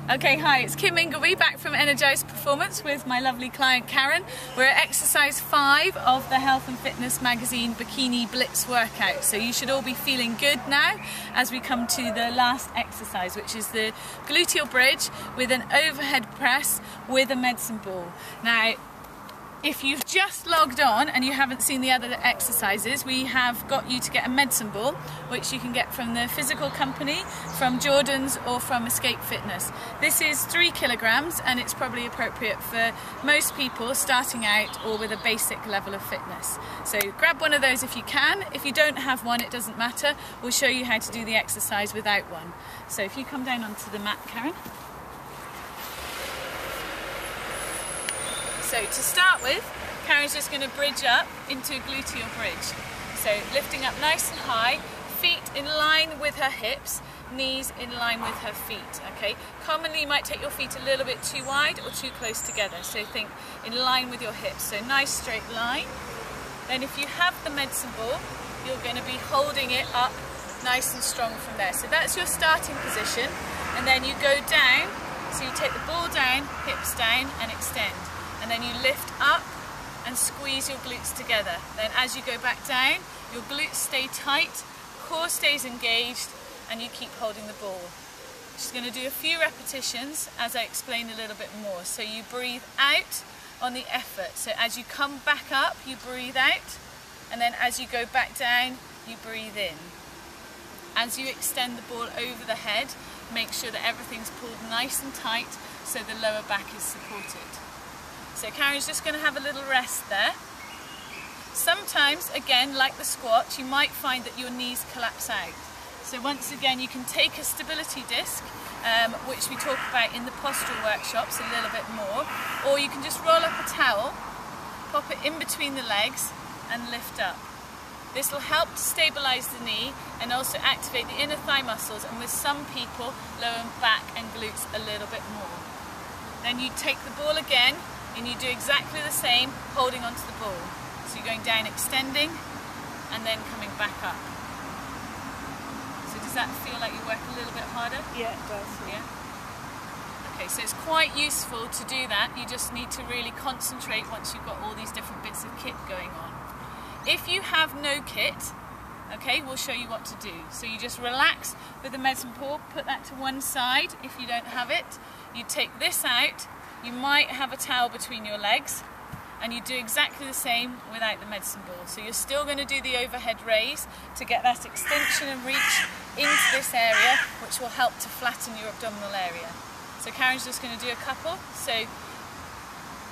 Okay, hi, it's Kim Ingleby back from Energised Performance with my lovely client Karen. We're at exercise 5 of the Health and Fitness magazine Bikini Blitz workout. So you should all be feeling good now as we come to the last exercise, which is the gluteal bridge with an overhead press with a medicine ball. Now, if you've just logged on and you haven't seen the other exercises, we have got you to get a medicine ball, which you can get from the physical company, from Jordan's or from Escape Fitness. This is 3 kilograms and it's probably appropriate for most people starting out or with a basic level of fitness. So grab one of those if you can. If you don't have one, it doesn't matter. We'll show you how to do the exercise without one. So if you come down onto the mat, Karen. So to start with, Karen's just going to bridge up into a gluteal bridge. So lifting up nice and high, feet in line with her hips, knees in line with her feet, okay? Commonly you might take your feet a little bit too wide or too close together, so think in line with your hips, so nice straight line. Then if you have the medicine ball, you're going to be holding it up nice and strong from there. So that's your starting position, and then you go down, so you take the ball down, hips down and extend. And then you lift up and squeeze your glutes together. Then as you go back down, your glutes stay tight, core stays engaged, and you keep holding the ball. Just going to do a few repetitions as I explain a little bit more. So you breathe out on the effort. So as you come back up, you breathe out, and then as you go back down, you breathe in. As you extend the ball over the head, make sure that everything's pulled nice and tight so the lower back is supported. So Karen's just going to have a little rest there. Sometimes, again, like the squat, you might find that your knees collapse out. So once again, you can take a stability disc, which we talk about in the postural workshops a little bit more, or you can just roll up a towel, pop it in between the legs and lift up. This will help to stabilise the knee and also activate the inner thigh muscles, and with some people, lower back and glutes a little bit more. Then you take the ball again, and you do exactly the same, holding onto the ball. So you're going down, extending, and then coming back up. So does that feel like you work a little bit harder? Yeah, it does. Yeah? Okay, so it's quite useful to do that. You just need to really concentrate once you've got all these different bits of kit going on. If you have no kit, okay, we'll show you what to do. So you just relax with the medicine ball, put that to one side if you don't have it. You take this out. You might have a towel between your legs, and you do exactly the same without the medicine ball. So you're still going to do the overhead raise to get that extension and reach into this area, which will help to flatten your abdominal area. So Karen's just going to do a couple. So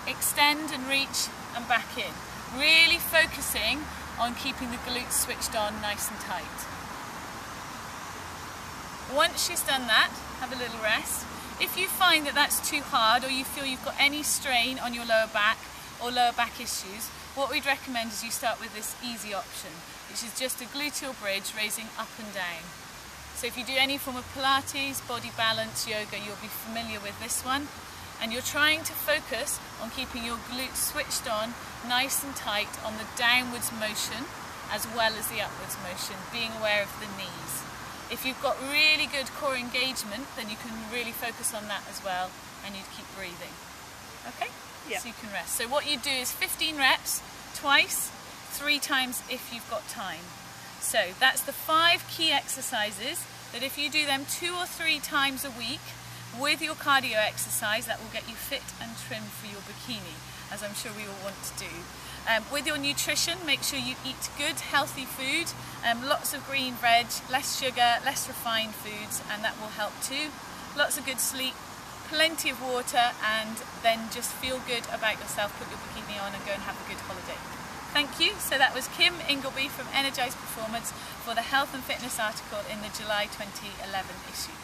extend and reach and back in. Really focusing on keeping the glutes switched on nice and tight. Once she's done that, have a little rest. If you find that that's too hard, or you feel you've got any strain on your lower back or lower back issues, what we'd recommend is you start with this easy option, which is just a gluteal bridge raising up and down. So if you do any form of Pilates, body balance, yoga, you'll be familiar with this one. And you're trying to focus on keeping your glutes switched on nice and tight on the downwards motion as well as the upwards motion, being aware of the knees. If you've got really good core engagement, then you can really focus on that as well, and you'd keep breathing. Okay? Yeah. So you can rest. So what you do is 15 reps, twice, 3 times if you've got time. So that's the 5 key exercises that if you do them 2 or 3 times a week with your cardio exercise, that will get you fit and trim for your bikini, as I'm sure we all want to do. With your nutrition, make sure you eat good, healthy food, lots of green veg, less sugar, less refined foods, and that will help too. Lots of good sleep, plenty of water, and then just feel good about yourself, put your bikini on and go and have a good holiday. Thank you. So that was Kim Ingleby from Energised Performance for the Health and Fitness article in the July 2011 issue.